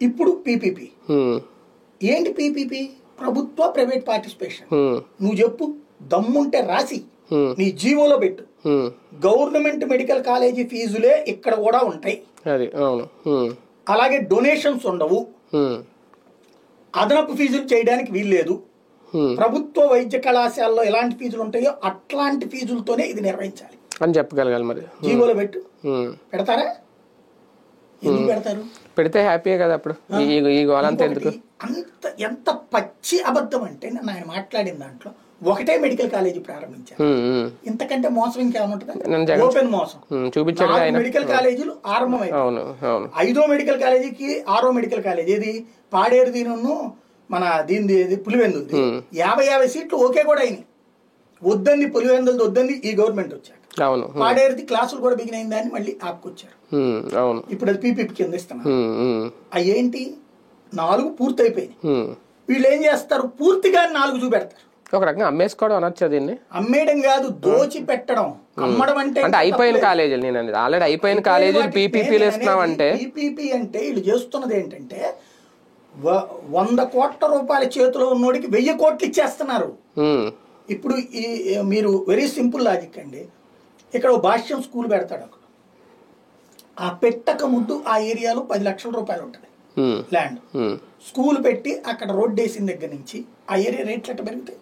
ఇప్పుడు పీపీపీ. ఏంటి పీపీపీ? ప్రభుత్వ ప్రైవేట్ పార్టిసిపేషన్. నువ్వు చెప్పు, దమ్ముంటే రాసి నీ జీవోలో పెట్టు. గవర్నమెంట్ మెడికల్ కాలేజీ ఫీజులే ఇక్కడ కూడా ఉంటాయి, అలాగే డొనేషన్స్ ఉండవు, అదనపు ఫీజులు చేయడానికి వీల్లేదు. ప్రభుత్వ వైద్య కళాశాలలో ఎలాంటి ఫీజులు ఉంటాయో అట్లాంటి ఫీజులతోనే ఇది నిర్వహించాలి అని చెప్పగలగాలి. మరి జీవోలో పెట్టు. పెడతారా? ఎందుకు పెడతారు? పెడితే హ్యాపీయే కదా. అప్పుడు అంత ఎంత పచ్చి అబద్ధం అంటే ఆయన మాట్లాడిన దాంట్లో ఒకటే మెడికల్ కాలేజీ ప్రారంభించారు. ఇంతకంటే మోసం ఇంకేమైనా ఉంటుందా? ఓపెన్ మోసం. చూపించారు మెడికల్ కాలేజీలు ఆరంభమైంది. 5వ మెడికల్ కాలేజీకి 6వ మెడికల్ కాలేజీ ఏది పాడేరు దీని మన దీని పులివెందులది 50 సీట్లు ఓకే కూడా అయినాయి. వద్దంది పులివెందులది, వద్దంది ఈ గవర్నమెంట్ వచ్చాక. పాడేరుది క్లాసులు కూడా బిగిన్ దాన్ని మళ్ళీ ఆపుకొచ్చారు. ఇప్పుడు అది పీపీపీ కింద ఇస్తున్నారు. అవి ఏంటి 4 పూర్తయిపోయినాయి. వీళ్ళు ఏం చేస్తారు? పూర్తిగా 4 చూపెడతారు. ఒక రకంగా అమ్మేసుకోవడం అనొచ్చు. దీన్ని అమ్మేయడం కాదు, దోచి పెట్టడం. అమ్మడం అంటే అయిపోయిన కాలేజీలు, నేను ఆల్రెడీ అయిపోయిన కాలేజీలు పీపీపీలు ఇస్తున్నాం అంటే. పీపీపీ అంటే వీళ్ళు చేస్తున్నది ఏంటంటే 100 కోట్ల రూపాయల చేతిలో ఉన్నోడికి 1000 కోట్లు ఇచ్చేస్తున్నారు. ఇప్పుడు ఈ మీరు వెరీ సింపుల్ లాజిక్ అండి. ఇక్కడ భాష్యం స్కూల్ పెడతాడు, అక్కడ ఆ పెట్టక ముందు ఆ ఏరియాలో 10 లక్షల రూపాయలు ఉంటుంది ల్యాండ్. స్కూల్ పెట్టి అక్కడ రోడ్డు వేసిన దగ్గర నుంచి ఆ ఏరియా రేట్లు ఎట్లా పెరుగుతాయి?